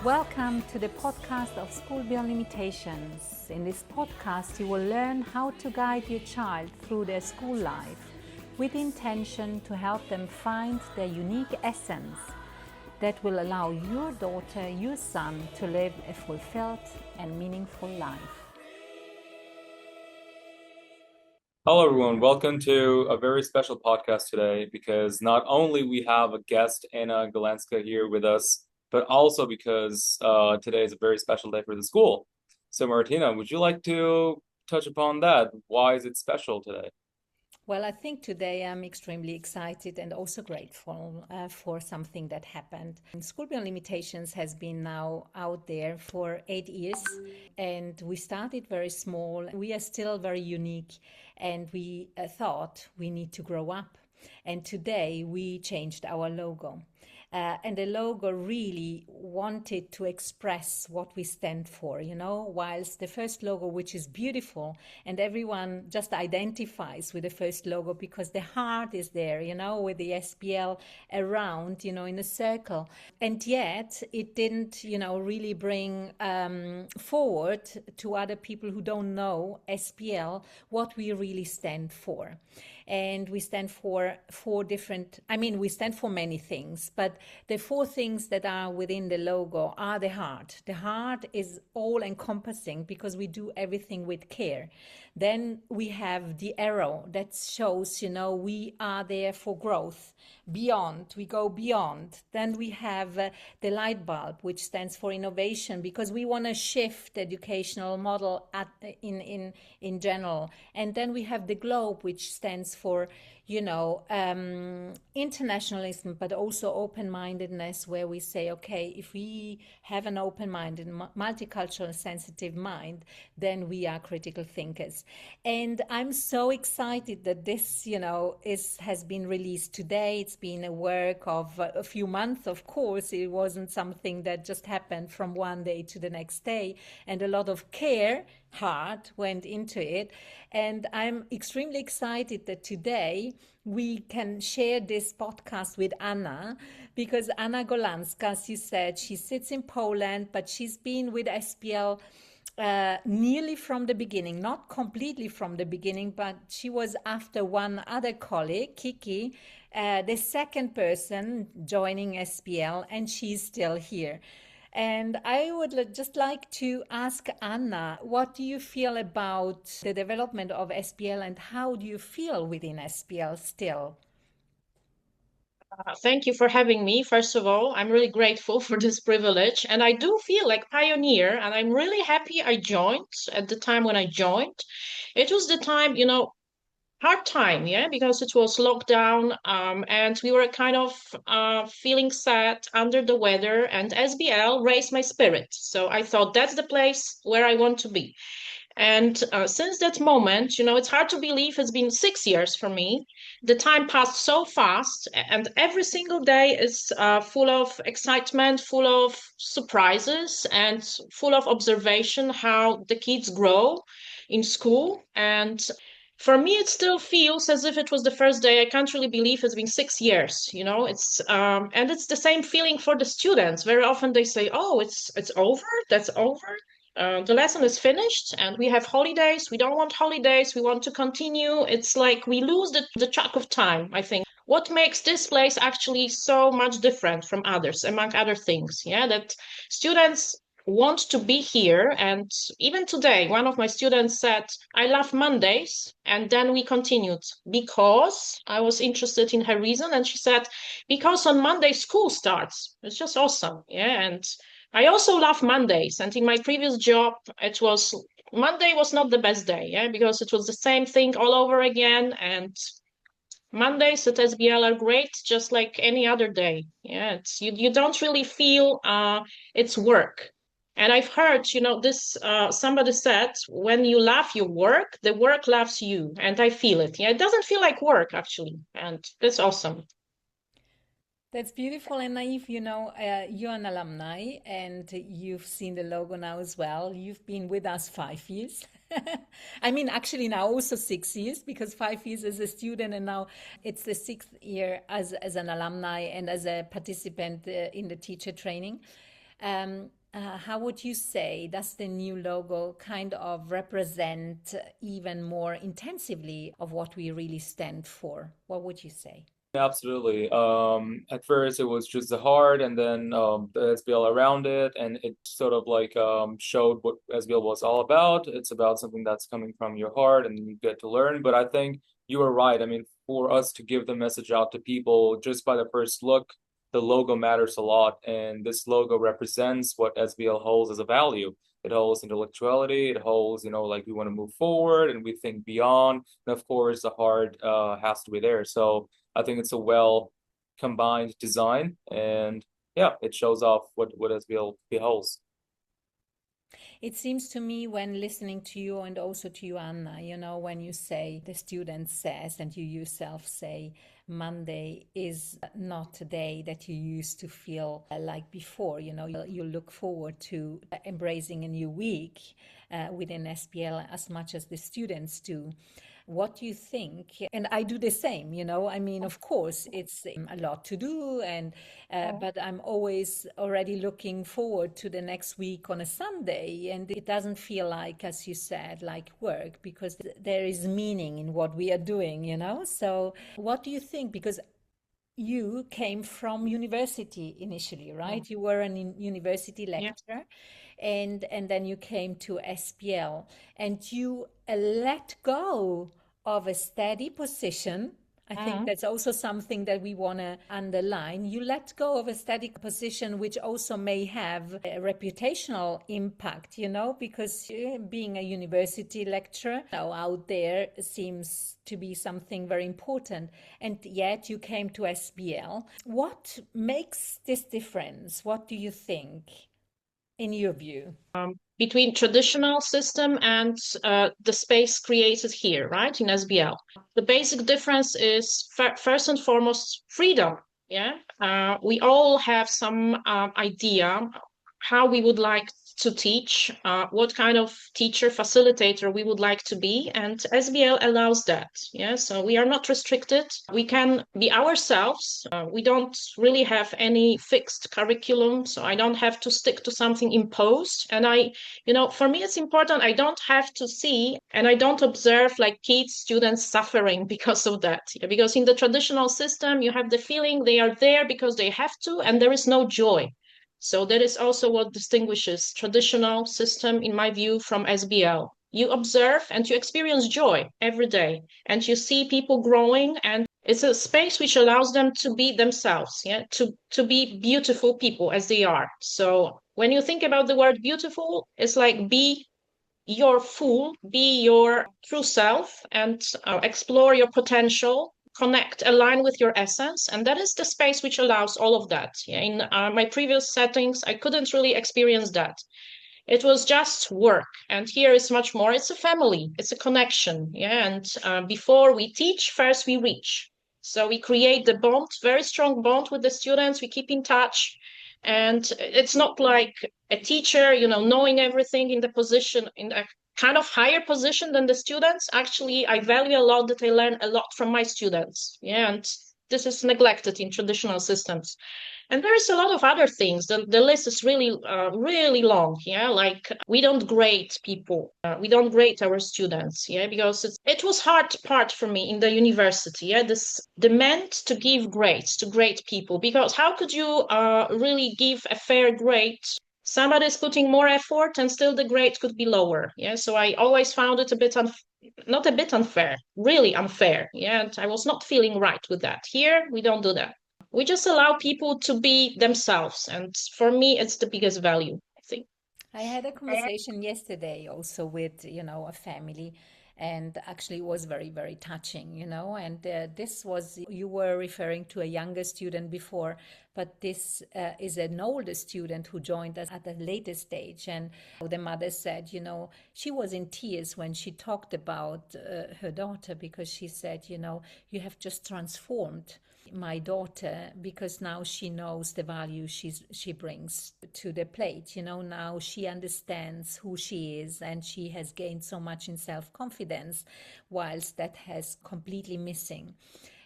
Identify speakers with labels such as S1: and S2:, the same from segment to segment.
S1: Welcome to the podcast of School Beyond Limitations. In this podcast, you will learn how to guide your child through their school life with the intention to help them find their unique essence that will allow your daughter, your son to live a fulfilled and meaningful life.
S2: Hello, everyone. Welcome to a very special podcast today because not only we have a guest, Anna Galanska, here with us, but also because today is a very special day for the school. So, Martina, would you like to touch upon that? Why is it special today?
S1: Well, I think today I'm extremely excited and also grateful for something that happened. School Beyond Limitations has been now out there for 8 years, and we started very small. We are still very unique, and we thought we need to grow up. And today we changed our logo. And the logo really wanted to express what we stand for, whilst the first logo, which is beautiful, and everyone just identifies with the first logo because the heart is there, with the SBL around, in a circle. And yet it didn't, really bring forward to other people who don't know SBL what we really stand for. And we stand for we stand for many things, but the four things that are within the logo are the heart. The heart is all encompassing because we do everything with care. Then we have the arrow that shows, we are there for growth. Beyond, we go beyond. Then we have the light bulb, which stands for innovation, because we want to shift the educational model in general. And then we have the globe, which stands for internationalism, but also open-mindedness, where we say, okay, if we have an open-minded, multicultural, sensitive mind, then we are critical thinkers. And I'm so excited that this, has been released today. It's been a work of a few months, of course. It wasn't something that just happened from one day to the next day, and a lot of care, heart, went into it. And I'm extremely excited that today we can share this podcast with Anna, because Anna Galanska, as you said, she sits in Poland, but she's been with SBL nearly from the beginning, not completely from the beginning, but she was, after one other colleague, Kiki, the second person joining SBL, and she's still here. And I would just like to ask Anna, what do you feel about the development of SBL, and how do you feel within SBL still?
S3: Thank you for having me. First of all, I'm really grateful for this privilege, and I do feel like pioneer, and I'm really happy I joined at the time when I joined. It was the time, hard time, yeah, because it was lockdown, and we were kind of feeling sad, under the weather, and SBL raised my spirit. So I thought that's the place where I want to be. And since that moment, it's hard to believe it's been 6 years for me. The time passed so fast, and every single day is full of excitement, full of surprises, and full of observation how the kids grow in school. And for me, it still feels as if it was the first day. I can't really believe it's been 6 years. It's and it's the same feeling for the students. Very often they say, "Oh, it's over. That's over. The lesson is finished, and we have holidays. We don't want holidays. We want to continue." It's like we lose the track of time, I think. What makes this place actually so much different from others, among other things, yeah, that students want to be here. And even today, one of my students said, "I love Mondays." And then we continued because I was interested in her reason. And she said, "Because on Monday school starts." It's just awesome. Yeah. And I also love Mondays. And in my previous job, Monday was not the best day, yeah, because it was the same thing all over again. And Mondays at SBL are great, just like any other day. Yeah, you don't really feel it's work. And I've heard, this somebody said, when you love your work, the work loves you. And I feel it. Yeah, it doesn't feel like work, actually. And that's awesome.
S1: That's beautiful. And Nayeef, you're an alumni, and you've seen the logo now as well. You've been with us 5 years. I mean, actually now also 6 years, because 5 years as a student, and now it's the sixth year as an alumni and as a participant in the teacher training. How would you say does the new logo kind of represent even more intensively of what we really stand for? What would you say?
S2: Absolutely. At first it was just the heart and then the SBL around it, and it sort of like showed what SBL was all about. It's about something that's coming from your heart and you get to learn. But I think you were right. I mean, for us to give the message out to people just by the first look, the logo matters a lot. And this logo represents what SBL holds as a value. It holds intellectuality, it holds, like we want to move forward and we think beyond. And of course, the heart has to be there. So I think it's a well combined design, and yeah, it shows off what SBL beholds.
S1: It seems to me when listening to you and also to you, Anna, when you say the student says and you yourself say Monday is not a day that you used to feel like before, you look forward to embracing a new week within SPL as much as the students do. What do you think? And I do the same, I mean, of course, it's a lot to do, but I'm always already looking forward to the next week on a Sunday. And it doesn't feel like, as you said, like work, because there is meaning in what we are doing, So what do you think? Because you came from university initially, right? You were an university lecturer, and then you came to SPL, and you let go of a steady position. I think that's also something that we want to underline. You let go of a steady position, which also may have a reputational impact, because being a university lecturer out there seems to be something very important. And yet you came to SBL. What makes this difference? What do you think, in your view?
S3: Between traditional system and the space created here, right, in SBL. The basic difference is first and foremost freedom. Yeah, we all have some idea how we would like to teach, what kind of teacher facilitator we would like to be, and SBL allows that. Yeah, so we are not restricted. We can be ourselves. We don't really have any fixed curriculum, so I don't have to stick to something imposed. And for me, it's important. I don't have to see and I don't observe like kids, students suffering because of that. Yeah, because in the traditional system, you have the feeling they are there because they have to, and there is no joy. So that is also what distinguishes traditional system, in my view, from SBL. You observe and you experience joy every day, and you see people growing, and it's a space which allows them to be themselves, to be beautiful people as they are. So when you think about the word beautiful, it's like be your full, be your true self, and explore your potential, connect, align with your essence. And that is the space which allows all of that. Yeah, in my previous settings, I couldn't really experience that. It was just work. And here is much more. It's a family, it's a connection. Yeah, and before we teach, first we reach. So we create the bond, very strong bond with the students. We keep in touch. And it's not like a teacher, knowing everything in the position, in a kind of higher position than the students. Actually, I value a lot that I learn a lot from my students. Yeah, and this is neglected in traditional systems. And there's a lot of other things. The list is really, really long. Yeah, like we don't grade people. We don't grade our students. Yeah, because it was hard part for me in the university. Yeah, this demand to give grades to grade people, because how could you really give a fair grade? Somebody is putting more effort and still the grade could be lower. Yeah, so I always found it a bit not a bit unfair, really unfair. Yeah, and I was not feeling right with that. Here, we don't do that. We just allow people to be themselves. And for me, it's the biggest value, I think.
S1: I had a conversation yesterday also with, a family, and actually it was very, very touching, and this was, you were referring to a younger student before, but this is an older student who joined us at a later stage. And the mother said, she was in tears when she talked about her daughter, because she said, you have just transformed my daughter, because now she knows the value she brings to the plate. Now she understands who she is, and she has gained so much in self-confidence, whilst that has completely missing.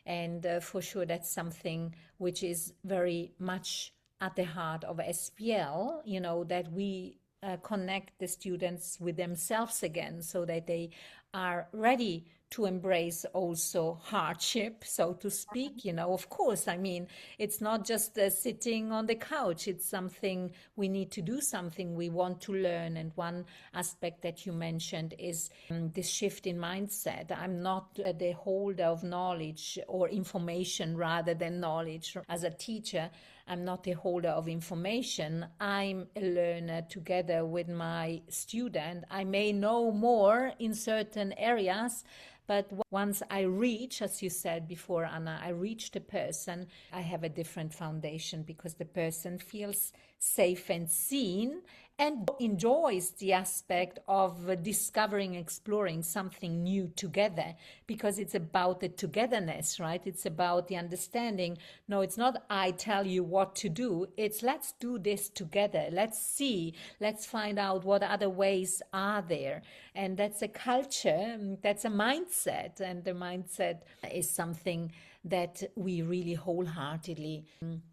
S1: And for sure, that's something which is very much at the heart of SPL, that we connect the students with themselves again so that they are ready to embrace also hardship, so to speak. Of course, I mean, it's not just sitting on the couch. It's something we need to do, something we want to learn. And one aspect that you mentioned is this shift in mindset. I'm not the holder of knowledge or information rather than knowledge. As a teacher, I'm not a holder of information. I'm a learner together with my student. I may know more in certain areas, but once I reach, as you said before, Anna, I reach the person, I have a different foundation because the person feels safe and seen and enjoys the aspect of discovering, exploring something new together, because it's about the togetherness, right? It's about the understanding. No, it's not I tell you what to do. It's let's do this together. Let's see. Let's find out what other ways are there. And that's a culture, that's a mindset. And the mindset is something that we really wholeheartedly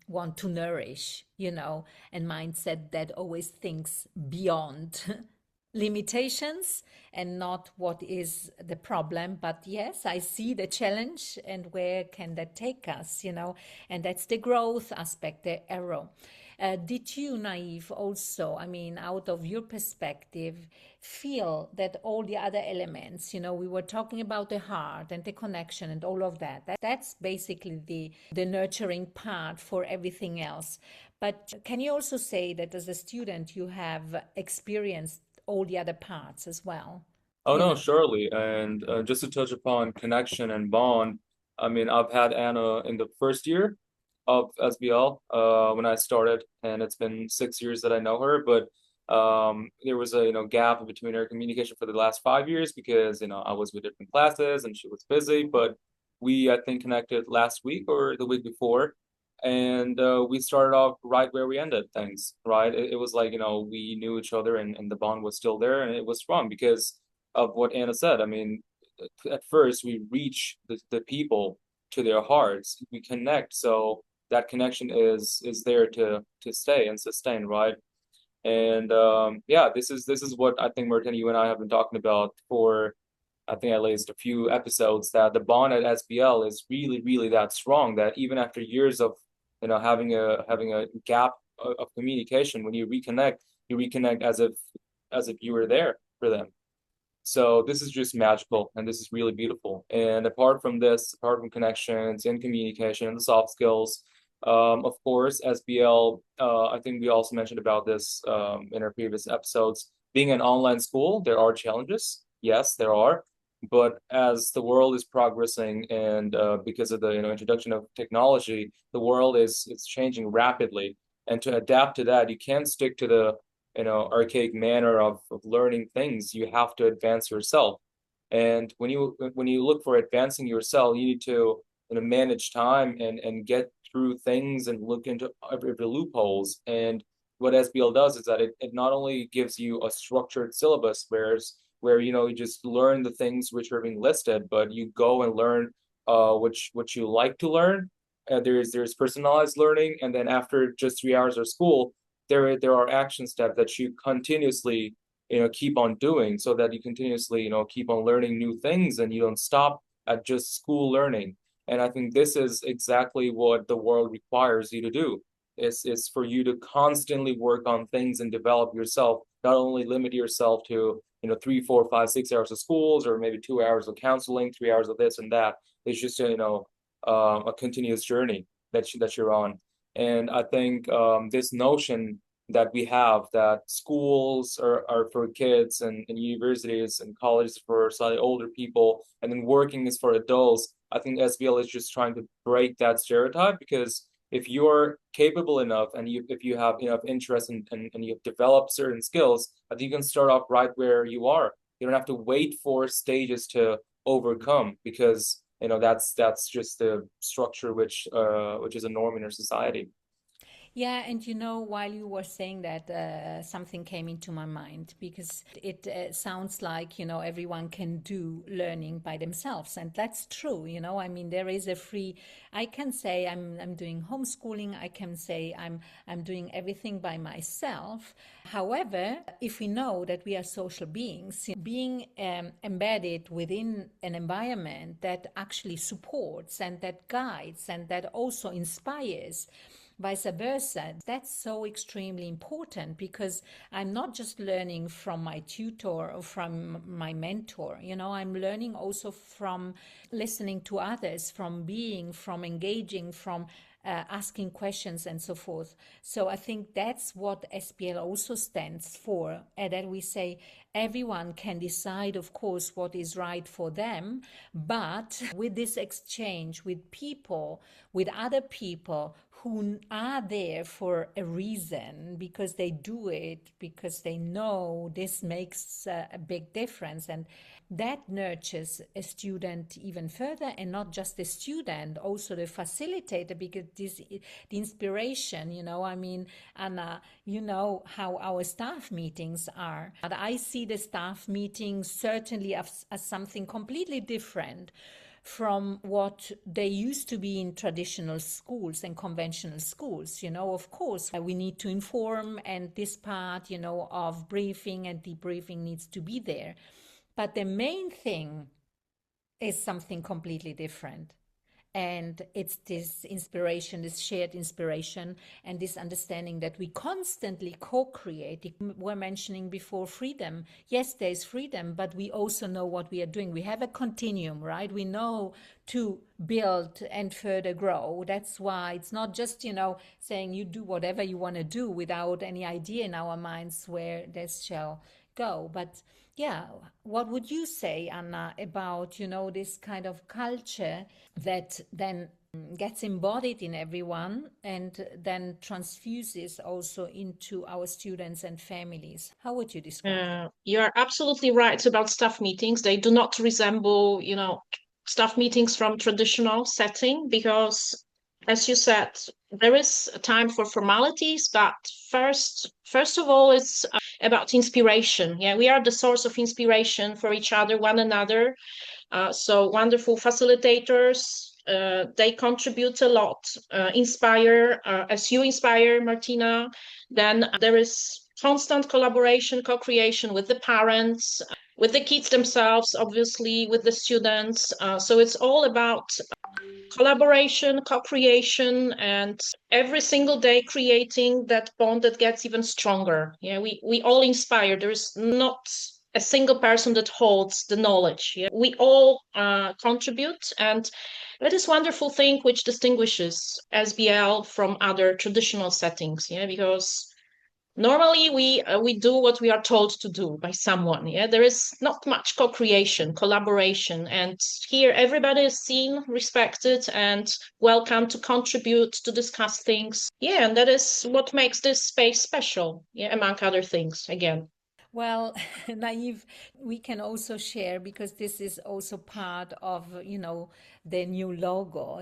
S1: want to nourish, and mindset that always thinks beyond limitations and not what is the problem, but yes, I see the challenge and where can that take us, and that's the growth aspect, the arrow. Did you, Nayeef, also, I mean, out of your perspective, feel that all the other elements, we were talking about the heart and the connection and all of that, that's basically the nurturing part for everything else. But can you also say that as a student, you have experienced all the other parts as well?
S2: Oh no, surely. And just to touch upon connection and bond, I mean, I've had Anna in the first year of SBL when I started, and it's been 6 years that I know her. But there was a gap between our communication for the last 5 years because I was with different classes and she was busy. But we, I think, connected last week or the week before, and we started off right where we ended things. Right, it was like we knew each other and the bond was still there, and it was strong because of what Anna said. I mean, at first we reach the people to their hearts, we connect, so that connection is there to stay and sustain, right? And yeah, this is what I think, Martina, you and I have been talking about for, I think, at least a few episodes, that the bond at SBL is really, really that strong that even after years of having a gap of communication, when you reconnect as if you were there for them. So this is just magical, and this is really beautiful. And apart from this, apart from connections and communication and the soft skills, of course, SBL, I think we also mentioned about this in our previous episodes. Being an online school, there are challenges. Yes, there are. But as the world is progressing and because of the introduction of technology, the world is changing rapidly. And to adapt to that, you can't stick to the archaic manner of learning things. You have to advance yourself. And when you look for advancing yourself, you need to manage time and get through things and look into every loopholes. And what SBL does is that it not only gives you a structured syllabus, where you just learn the things which are being listed, but you go and learn what you like to learn. There's personalized learning, and then after just 3 hours of school, there are action steps that you continuously keep on doing, so that you continuously keep on learning new things and you don't stop at just school learning. And I think this is exactly what the world requires you to do. Is for you to constantly work on things and develop yourself, not only limit yourself to 3, 4, 5, 6 hours of schools, or maybe 2 hours of counseling, 3 hours of this and that. It's just a continuous journey that you're on. And I think this notion that we have, that schools are for kids and universities and colleges for slightly older people, and then working is for adults, I think SBL is just trying to break that stereotype, because if you're capable enough and if you have enough interest and you've developed certain skills, I think you can start off right where you are. You don't have to wait for stages to overcome, because that's just the structure which is a norm in our society.
S1: Yeah, and while you were saying that, something came into my mind because it sounds like, everyone can do learning by themselves. And that's true. I mean, there is a free, I can say I'm doing homeschooling. I can say I'm doing everything by myself. However, if we know that we are social beings, being embedded within an environment that actually supports and that guides and that also inspires, vice versa. That's so extremely important because I'm not just learning from my tutor or from my mentor. I'm learning also from listening to others, from engaging, from asking questions and so forth. So I think that's what SPL also stands for, and that we say everyone can decide, of course, what is right for them, but with this exchange with people, with other people who are there for a reason, because they do it, because they know this makes a big difference. And that nurtures a student even further, and not just the student, also the facilitator, because the inspiration, I mean, Anna, you know how our staff meetings are. But I see the staff meetings certainly as something completely different from what they used to be in traditional schools and conventional schools. Of course, we need to inform, and this part, of briefing and debriefing needs to be there. But the main thing is something completely different. And it's this inspiration, this shared inspiration, and this understanding that we constantly co-create. We're mentioning before freedom. Yes, there's freedom, but we also know what we are doing. We have a continuum, right? We know to build and further grow. That's why it's not just, saying you do whatever you want to do without any idea in our minds where this shall go. But yeah, what would you say, Anna, about, this kind of culture that then gets embodied in everyone and then transfuses also into our students and families? How would you describe that?
S3: You are absolutely right about staff meetings. They do not resemble, staff meetings from traditional setting because, as you said, there is a time for formalities, but first of all, it's about inspiration. Yeah, we are the source of inspiration for each other, one another. So wonderful facilitators, they contribute a lot, inspire, as you inspire, Martina. Then there is constant collaboration, co-creation with the parents, with the kids themselves, obviously, with the students. So it's all about collaboration, co-creation, and every single day creating that bond that gets even stronger. Yeah, we all inspire. There is not a single person that holds the knowledge. Yeah? We all contribute, and that is wonderful thing which distinguishes SBL from other traditional settings. Yeah, because normally we do what we are told to do by someone. Yeah, there is not much co-creation, collaboration, and here everybody is seen, respected, and welcome to contribute, to discuss things. Yeah, and that is what makes this space special. Yeah, among other things, again.
S1: Well, Nayeef, we can also share, because this is also part of, the new logo,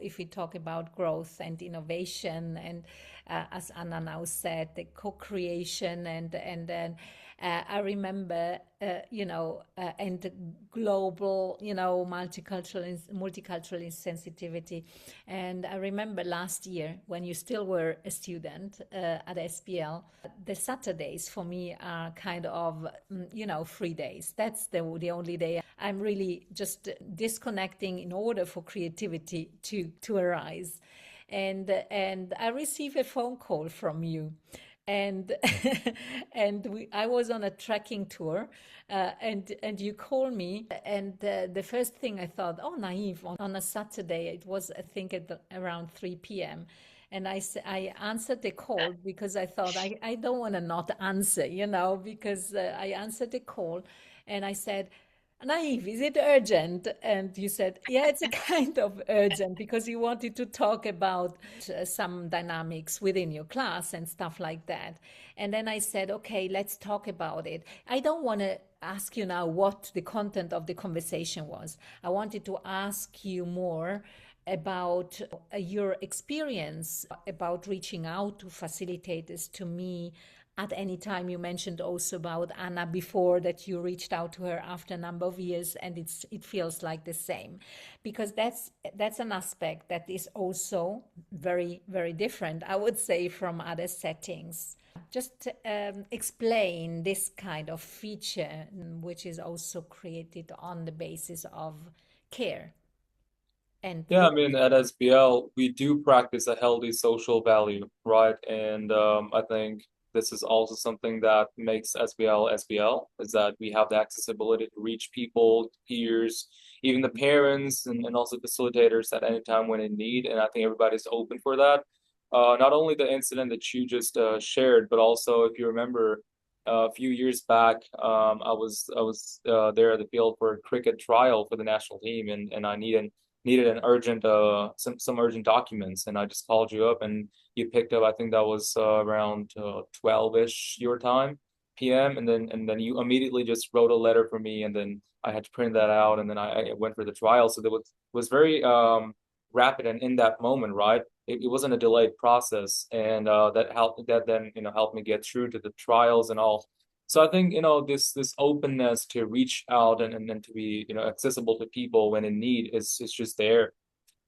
S1: if we talk about growth and innovation and, as Anna now said, the co-creation and then I remember, and global, multicultural sensitivity. And I remember last year when you still were a student at SPL, the Saturdays for me are kind of, free days. That's the only day I'm really just disconnecting in order for creativity to arise. And I received a phone call from you, and I was on a trekking tour, and you called me, and the first thing I thought, oh, Nayeef, on a Saturday, it was, I think, at around 3 p.m. And I answered the call because I thought I don't want to not answer, because I answered the call, and I said, Nayeef, is it urgent? And you said, yeah, it's a kind of urgent, because you wanted to talk about some dynamics within your class and stuff like that. And then I said, okay, let's talk about it. I don't want to ask you now what the content of the conversation was. I wanted to ask you more about your experience about reaching out to facilitators to me at any time. You mentioned also about Anna before, that you reached out to her after a number of years, and it feels like the same, because that's an aspect that is also very, very different, I would say, from other settings. Just explain this kind of feature, which is also created on the basis of care. And
S2: Yeah, I mean, at SBL, we do practice a healthy social value, right? And I think this is also something that makes SBL SBL, is that we have the accessibility to reach people, peers, even the parents, and also facilitators at any time when in need. And I think everybody's open for that. Not only the incident that you just shared, but also if you remember a few years back, I was there at the field for a cricket trial for the national team, and I needed an urgent some urgent documents, and I just called you up and you picked up. I think that was around 12-ish your time PM, and then you immediately just wrote a letter for me, and then I had to print that out, and then I went for the trial. So there was very rapid, and in that moment, right? It wasn't a delayed process, and that then helped me get through to the trials and all. So I think this openness to reach out and to be accessible to people when in need is just there,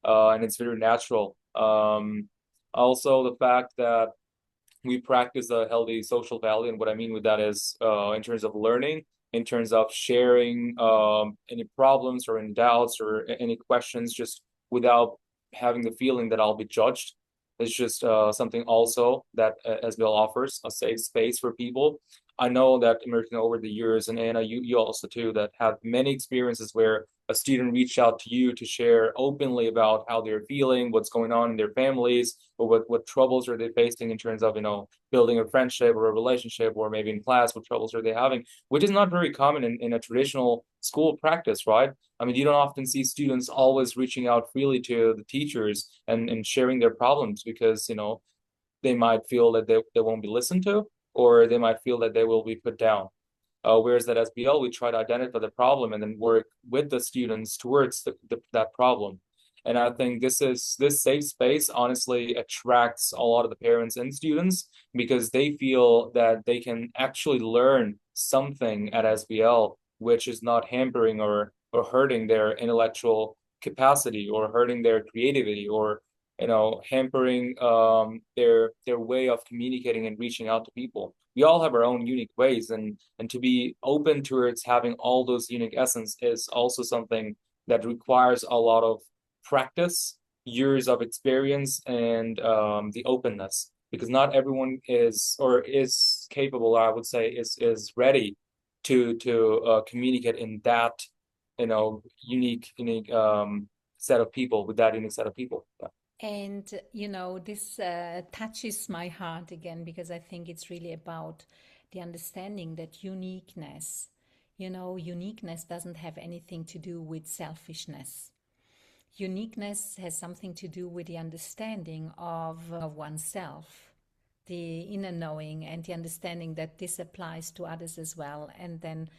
S2: and it's very natural. Also the fact that we practice a healthy social value, and what I mean with that is in terms of learning, in terms of sharing any problems or any doubts or any questions, just without having the feeling that I'll be judged. It's just something also that SBL offers, a safe space for people. I know that Martina, over the years, and Anna, you also too, that have many experiences where a student reached out to you to share openly about how they're feeling, what's going on in their families, or what troubles are they facing in terms of building a friendship or a relationship, or maybe in class, what troubles are they having, which is not very common in a traditional school practice, right? I mean, you don't often see students always reaching out freely to the teachers and sharing their problems, because they might feel that they won't be listened to, or they might feel that they will be put down. Whereas at SBL, we try to identify the problem and then work with the students towards that problem. And I think this safe space honestly attracts a lot of the parents and students, because they feel that they can actually learn something at SBL, which is not hampering or hurting their intellectual capacity, or hurting their creativity, or hampering their way of communicating and reaching out to people. We all have our own unique ways, and to be open towards having all those unique essence is also something that requires a lot of practice, years of experience, and the openness, because not everyone is capable, I would say, is ready to communicate in that unique set of people, with that unique set of people. Yeah.
S1: And, this touches my heart again, because I think it's really about the understanding that uniqueness doesn't have anything to do with selfishness. Uniqueness has something to do with the understanding of oneself, the inner knowing, and the understanding that this applies to others as well. And then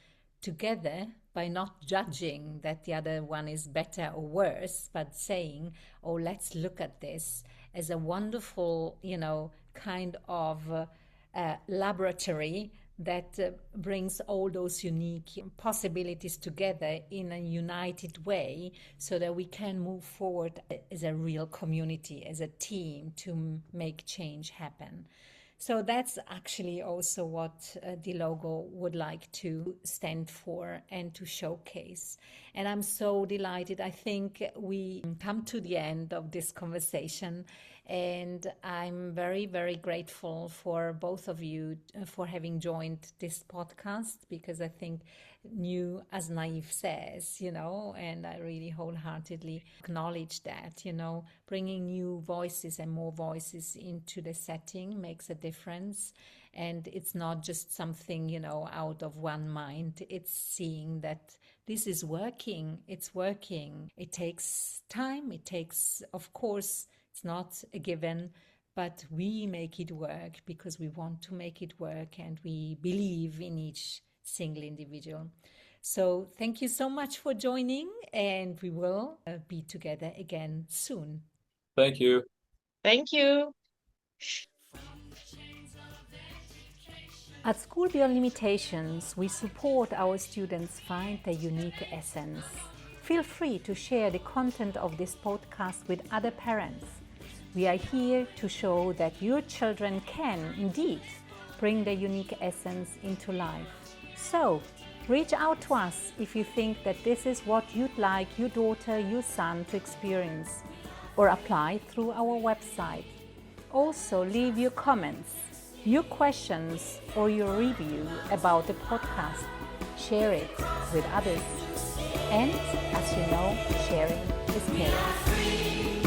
S1: together, by not judging that the other one is better or worse, but saying, oh, let's look at this as a wonderful, kind of laboratory that brings all those unique possibilities together in a united way, so that we can move forward as a real community, as a team, to make change happen. So that's actually also what the logo would like to stand for and to showcase. And I'm so delighted. I think we come to the end of this conversation, and I'm very, very grateful for both of you for having joined this podcast, because I think new, as Nayeef says, and I really wholeheartedly acknowledge that, bringing new voices and more voices into the setting makes a difference. And it's not just something, out of one mind. It's seeing that this is working. It's working. It takes time. It takes, of course, it's not a given, but we make it work because we want to make it work, and we believe in each single individual. So thank you so much for joining, and we will be together again soon.
S2: Thank you.
S3: Thank you.
S1: At School Beyond Limitations, we support our students find their unique essence. Feel free to share the content of this podcast with other parents. We are here to show that your children can, indeed, bring their unique essence into life. So, reach out to us if you think that this is what you'd like your daughter, your son to experience, or apply through our website. Also, leave your comments, your questions, or your review about the podcast. Share it with others. And as you know, sharing is caring.